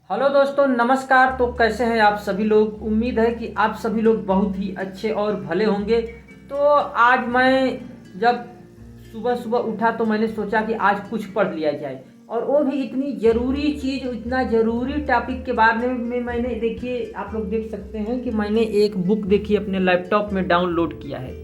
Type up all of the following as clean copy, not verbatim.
Hello दोस्तों, नमस्कार। तो कैसे हैं आप सभी लोग। उम्मीद है कि आप सभी लोग बहुत ही अच्छे और भले होंगे। तो आज मैं जब सुबह सुबह उठा तो मैंने सोचा कि आज कुछ पढ़ लिया जाए, और वो भी इतनी ज़रूरी चीज़, इतना ज़रूरी टॉपिक के बारे में मैंने, देखिए आप लोग देख सकते हैं कि मैंने एक बुक देखी अपने लैपटॉप में डाउनलोड किया है।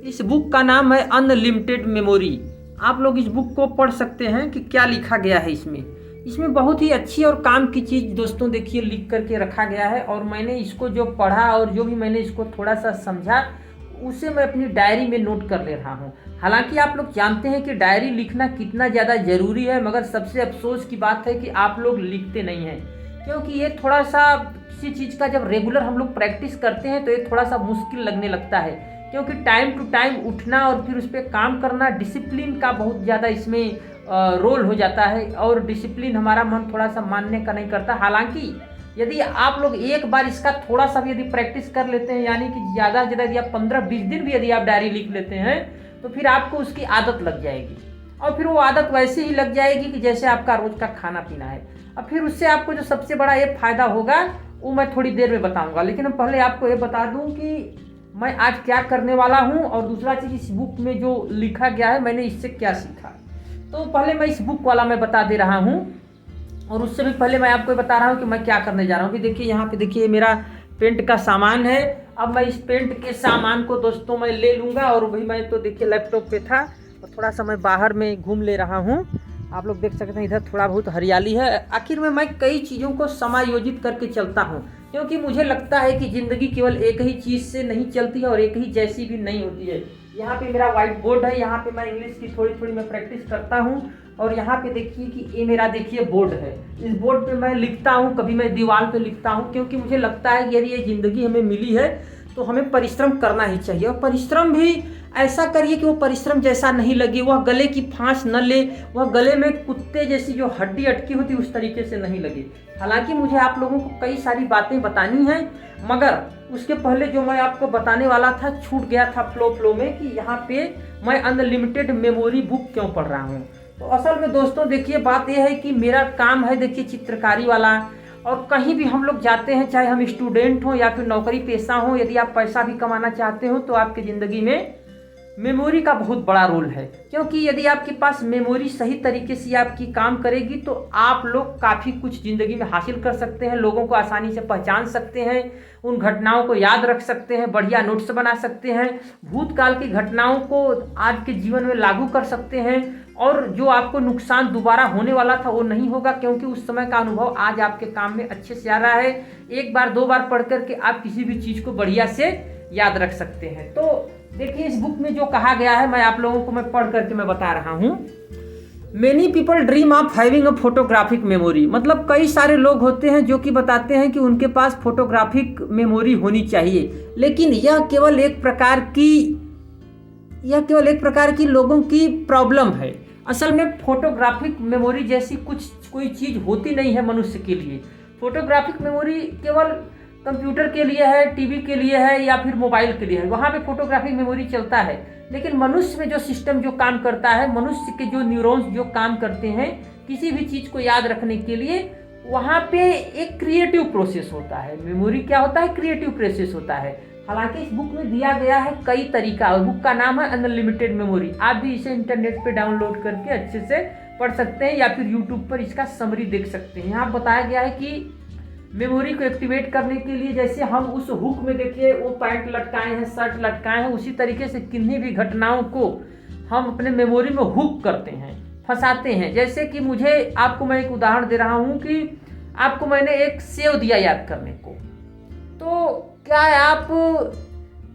इस बुक का नाम है अनलिमिटेड मेमोरी। आप लोग इस बुक को पढ़ सकते हैं कि क्या लिखा गया है इसमें। इसमें बहुत ही अच्छी और काम की चीज़ दोस्तों देखिए लिख करके रखा गया है, और मैंने इसको जो पढ़ा और जो भी मैंने इसको थोड़ा सा समझा उसे मैं अपनी डायरी में नोट कर ले रहा हूँ। हालांकि आप लोग जानते हैं कि डायरी लिखना कितना ज़्यादा ज़रूरी है, मगर सबसे अफसोस की बात है कि आप लोग लिखते नहीं हैं, क्योंकि ये थोड़ा सा किसी चीज़ का जब रेगुलर हम लोग प्रैक्टिस करते हैं तो ये थोड़ा सा मुश्किल लगने लगता है, क्योंकि टाइम टू टाइम उठना और फिर उस पर काम करना, डिसिप्लिन का बहुत ज़्यादा इसमें रोल हो जाता है, और डिसिप्लिन हमारा मन थोड़ा सा मानने का नहीं करता। हालांकि यदि आप लोग एक बार इसका थोड़ा सा भी यदि प्रैक्टिस कर लेते हैं, यानी कि ज़्यादा से ज़्यादा यदि आप 15-20 दिन भी यदि आप डायरी लिख लेते हैं तो फिर आपको उसकी आदत लग जाएगी, और फिर वो आदत वैसे ही लग जाएगी कि जैसे आपका रोज़ का खाना पीना है। अब फिर उससे आपको जो सबसे बड़ा ये फ़ायदा होगा वो मैं थोड़ी देर में बताऊँगा, लेकिन पहले आपको ये बता दूँ कि मैं आज क्या करने वाला हूँ, और दूसरा चीज़ इस बुक में जो लिखा गया है मैंने इससे क्या सीखा। तो पहले मैं इस बुक वाला मैं बता दे रहा हूँ, और उससे भी पहले मैं आपको बता रहा हूँ कि मैं क्या करने जा रहा हूँ। कि देखिए यहाँ पे देखिए मेरा पेंट का सामान है। अब मैं इस पेंट के सामान को दोस्तों मैं ले लूँगा, और वही मैं तो देखिए लैपटॉप पे था और थोड़ा सा मैं बाहर में घूम ले रहा हूँ। आप लोग देख सकते हैं इधर थोड़ा बहुत हरियाली है। आखिर में मैं कई चीज़ों को समायोजित करके चलता हूँ, क्योंकि मुझे लगता है कि ज़िंदगी केवल एक ही चीज़ से नहीं चलती है और एक ही जैसी भी नहीं होती है। यहाँ पे मेरा व्हाइट बोर्ड है, यहाँ पे मैं इंग्लिश की थोड़ी थोड़ी मैं प्रैक्टिस करता हूँ, और यहाँ पे देखिए कि ये मेरा देखिए बोर्ड है। इस बोर्ड पे मैं लिखता हूँ, कभी मैं दीवार पे लिखता हूँ, क्योंकि मुझे लगता है कि यदि ये ज़िंदगी हमें मिली है तो हमें परिश्रम करना ही चाहिए, और परिश्रम भी ऐसा करिए कि वो परिश्रम जैसा नहीं लगे, वह गले की फांस न ले, वह गले में कुत्ते जैसी जो हड्डी अटकी होती उस तरीके से नहीं लगे। हालांकि मुझे आप लोगों को कई सारी बातें बतानी हैं, मगर उसके पहले जो मैं आपको बताने वाला था छूट गया था फ्लो में, कि यहाँ पे मैं अनलिमिटेड मेमोरी बुक क्यों पढ़ रहा हूँ। तो असल में दोस्तों देखिए बात यह है कि मेरा काम है देखिए चित्रकारी वाला, और कहीं भी हम लोग जाते हैं, चाहे हम स्टूडेंट हों या फिर नौकरी पेशा हों, यदि आप पैसा भी कमाना चाहते हो तो आपकी ज़िंदगी में मेमोरी का बहुत बड़ा रोल है। क्योंकि यदि आपके पास मेमोरी सही तरीके से आपकी काम करेगी तो आप लोग काफ़ी कुछ ज़िंदगी में हासिल कर सकते हैं, लोगों को आसानी से पहचान सकते हैं, उन घटनाओं को याद रख सकते हैं, बढ़िया नोट्स बना सकते हैं, भूतकाल की घटनाओं को आज के जीवन में लागू कर सकते हैं, और जो आपको नुकसान दोबारा होने वाला था वो नहीं होगा, क्योंकि उस समय का अनुभव आज आपके काम में अच्छे से आ रहा है। एक बार दो बार पढ़ करके आप किसी भी चीज़ को बढ़िया से याद रख सकते हैं। तो देखिए इस बुक में जो कहा गया है मैं आप लोगों को मैं पढ़ करके मैं बता रहा हूँ। Many people dream of having a photographic memory, मतलब कई सारे लोग होते हैं जो कि बताते हैं कि उनके पास फोटोग्राफिक मेमोरी होनी चाहिए, लेकिन यह केवल एक प्रकार की लोगों की प्रॉब्लम है। असल में फोटोग्राफिक मेमोरी जैसी कोई चीज़ होती नहीं है मनुष्य के लिए। फोटोग्राफिक मेमोरी केवल कंप्यूटर के लिए है, टीवी के लिए है, या फिर मोबाइल के लिए है, वहाँ पे फोटोग्राफिक मेमोरी चलता है। लेकिन मनुष्य में जो सिस्टम जो काम करता है, मनुष्य के जो न्यूरॉन्स जो काम करते हैं किसी भी चीज़ को याद रखने के लिए, वहाँ पे एक क्रिएटिव प्रोसेस होता है। मेमोरी क्या होता है? क्रिएटिव प्रोसेस होता है। हालांकि इस बुक में दिया गया है कई तरीका, और बुक का नाम है अनलिमिटेड मेमोरी। आप भी इसे इंटरनेट पे डाउनलोड करके अच्छे से पढ़ सकते हैं, या फिर यूट्यूब पर इसका समरी देख सकते हैं। यहाँ बताया गया है कि मेमोरी को एक्टिवेट करने के लिए, जैसे हम उस हुक में देखिए वो पैंट लटकाए हैं, शर्ट लटकाए हैं, उसी तरीके से किन्हीं भी घटनाओं को हम अपने मेमोरी में हुक करते हैं, फंसाते हैं। जैसे कि आपको मैं एक उदाहरण दे रहा हूँ कि आपको मैंने एक सेव दिया याद करने को, तो क्या आप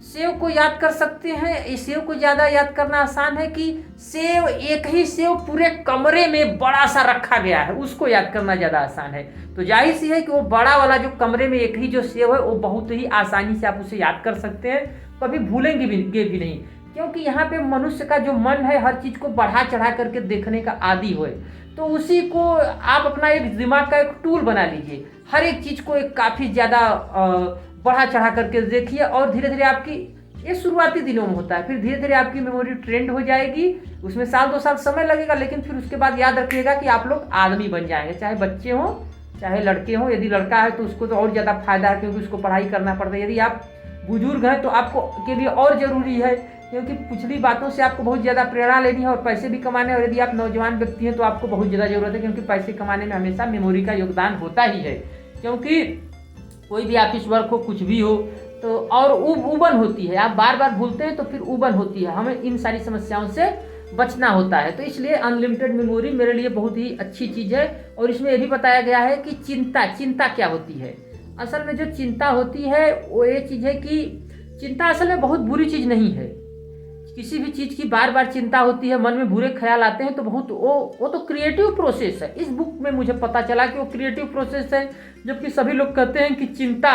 सेव को याद कर सकते हैं? इस सेव को ज़्यादा याद करना आसान है कि सेव, एक ही सेव पूरे कमरे में बड़ा सा रखा गया है, उसको याद करना ज़्यादा आसान है? तो जाहिर सी है कि वो बड़ा वाला जो कमरे में एक ही जो सेव है वो बहुत ही आसानी से आप उसे याद कर सकते हैं, कभी भूलेंगे भी नहीं। क्योंकि यहाँ पे मनुष्य का जो मन है हर चीज़ को बढ़ा चढ़ा करके देखने का आदी हो, तो उसी को आप अपना एक दिमाग का एक टूल बना लीजिए। हर एक चीज़ को एक काफ़ी ज़्यादा बढ़ा चढ़ा करके देखिए, और धीरे धीरे आपकी, ये शुरुआती दिनों में होता है, फिर धीरे धीरे आपकी मेमोरी ट्रेंड हो जाएगी। उसमें साल 2 साल समय लगेगा, लेकिन फिर उसके बाद याद रखिएगा कि आप लोग आदमी बन जाएंगे, चाहे बच्चे हों चाहे लड़के हों। यदि लड़का है तो उसको तो और ज़्यादा फायदा है, क्योंकि उसको पढ़ाई करना पड़ता है। यदि आप बुजुर्ग हैं तो आपको के लिए और ज़रूरी है, क्योंकि पिछली बातों से आपको बहुत ज़्यादा प्रेरणा लेनी है और पैसे भी कमाने हैं। और यदि आप नौजवान व्यक्ति हैं तो आपको बहुत ज़्यादा ज़रूरत है, क्योंकि पैसे कमाने में हमेशा मेमोरी का योगदान होता ही है। क्योंकि कोई भी ऑफिस वर्क हो, कुछ भी हो, तो और उबन होती है, आप बार बार भूलते हैं तो फिर उबन होती है। हमें इन सारी समस्याओं से बचना होता है। तो इसलिए अनलिमिटेड मेमोरी मेरे लिए बहुत ही अच्छी चीज़ है। और इसमें यह भी बताया गया है कि चिंता क्या होती है। असल में जो चिंता होती है वो ये चीज़ है कि चिंता असल में बहुत बुरी चीज़ नहीं है। किसी भी चीज़ की बार बार चिंता होती है, मन में बुरे ख्याल आते हैं, तो बहुत वो तो क्रिएटिव प्रोसेस है। इस बुक में मुझे पता चला कि वो क्रिएटिव प्रोसेस है। जबकि सभी लोग कहते हैं कि चिंता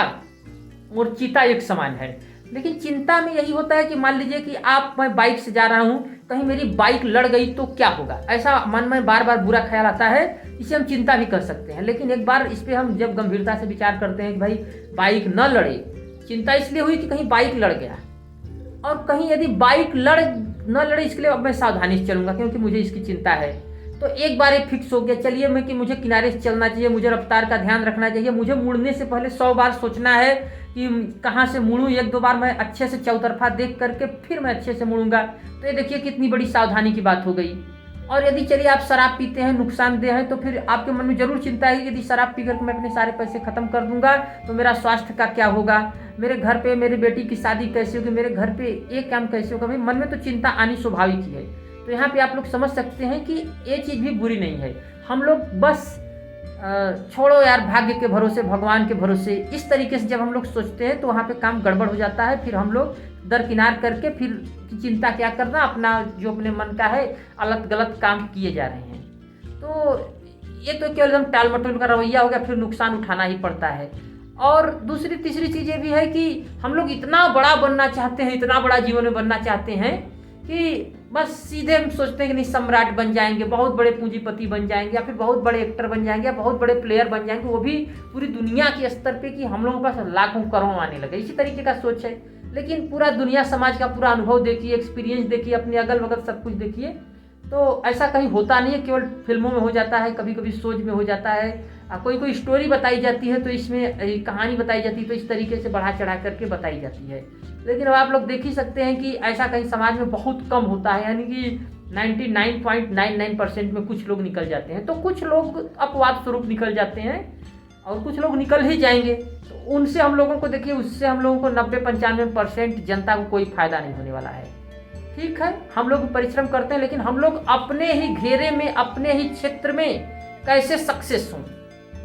और चीता एक समान है, लेकिन चिंता में यही होता है कि मान लीजिए कि मैं बाइक से जा रहा हूँ, कहीं मेरी बाइक लड़ गई तो क्या होगा, ऐसा मन में बार बार बुरा ख्याल आता है। इसे हम चिंता भी कर सकते हैं। लेकिन एक बार इस पर हम जब गंभीरता से विचार करते हैं कि भाई बाइक न लड़े, चिंता इसलिए हुई कि कहीं बाइक लड़ गया, और कहीं यदि बाइक न लड़े, इसके लिए अब मैं सावधानी से चलूंगा क्योंकि मुझे इसकी चिंता है। तो एक बार एक फिक्स हो गया, चलिए मैं कि मुझे किनारे से चलना चाहिए, मुझे रफ्तार का ध्यान रखना चाहिए, मुझे मुड़ने से पहले 100 बार सोचना है कि कहाँ से मुड़ूँ। 1-2 बार मैं अच्छे से चौतरफा देख करके फिर मैं अच्छे से मुड़ूंगा। तो ये देखिए कितनी बड़ी सावधानी की बात हो गई। और यदि चलिए आप शराब पीते हैं, नुकसानदेह है, तो फिर आपके मन में जरूर चिंता है कि यदि शराब पी करके मैं अपने सारे पैसे खत्म कर दूंगा तो मेरा स्वास्थ्य का क्या होगा, मेरे घर पे मेरी बेटी की शादी कैसे होगी, मेरे घर पे एक काम कैसे होगा। भाई मन में तो चिंता आनी स्वाभाविक ही है। तो यहाँ पे आप लोग समझ सकते हैं कि ये चीज़ भी बुरी नहीं है। हम लोग बस छोड़ो यार, भाग्य के भरोसे, भगवान के भरोसे, इस तरीके से जब हम लोग सोचते हैं तो वहाँ पे काम गड़बड़ हो जाता है। फिर हम लोग दरकिनार करके फिर की चिंता क्या करना, अपना जो अपने मन का है अलग गलत काम किए जा रहे हैं। तो ये तो केवल एकदम टाल मटोल का रवैया हो गया, फिर नुकसान उठाना ही पड़ता है। और दूसरी तीसरी चीज़ ये भी है कि हम लोग इतना बड़ा बनना चाहते हैं, इतना बड़ा जीवन में बनना चाहते हैं कि बस सीधे हम सोचते हैं कि नहीं सम्राट बन जाएंगे, बहुत बड़े पूंजीपति बन जाएंगे, या फिर बहुत बड़े एक्टर बन जाएंगे, या बहुत बड़े प्लेयर बन जाएंगे, वो भी पूरी दुनिया के स्तर पे, कि हम लोगों के पास लाखों करोड़ों आने लगे। इसी तरीके का सोच है। लेकिन पूरा दुनिया समाज का पूरा अनुभव देखिए, एक्सपीरियंस देखिए, अपने अगल बगल सब कुछ देखिए, तो ऐसा कहीं होता नहीं है। केवल फिल्मों में हो जाता है, कभी कभी सोच में हो जाता है, कोई स्टोरी बताई जाती है तो इसमें कहानी बताई जाती है तो इस तरीके से बढ़ा चढ़ा करके बताई जाती है। लेकिन अब आप लोग देख ही सकते हैं कि ऐसा कहीं समाज में बहुत कम होता है, यानी कि 99.99% में कुछ लोग निकल जाते हैं। तो कुछ लोग अपवाद स्वरूप निकल जाते हैं और कुछ लोग निकल ही जाएंगे। तो उनसे हम लोगों को देखिए, उससे हम लोगों को 90-95% जनता को कोई फायदा नहीं होने वाला है। ठीक है, हम लोग परिश्रम करते हैं, लेकिन हम लोग अपने ही घेरे में, अपने ही क्षेत्र में कैसे सक्सेस हों,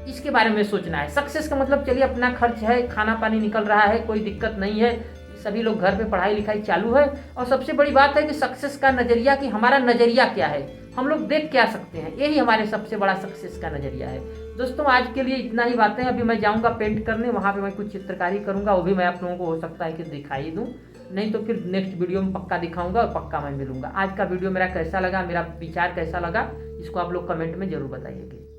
इसके बारे में सोचना है। सक्सेस का मतलब चलिए अपना खर्च है, खाना पानी निकल रहा है, कोई दिक्कत नहीं है, सभी लोग घर पे पढ़ाई लिखाई चालू है। और सबसे बड़ी बात है कि सक्सेस का नज़रिया, कि हमारा नज़रिया क्या है, हम लोग देख क्या सकते हैं, यही हमारे सबसे बड़ा सक्सेस का नज़रिया है। दोस्तों आज के लिए इतना ही बातें। अभी मैं जाऊँगा पेंट करने, वहाँ पर मैं कुछ चित्रकारी करूँगा, वो भी मैं आप लोगों को हो सकता है कि दिखाई दूँ, नहीं तो फिर नेक्स्ट वीडियो में पक्का दिखाऊंगा और पक्का मैं मिलूंगा। आज का वीडियो मेरा कैसा लगा, मेरा विचार कैसा लगा, इसको आप लोग कमेंट में जरूर बताइएगा।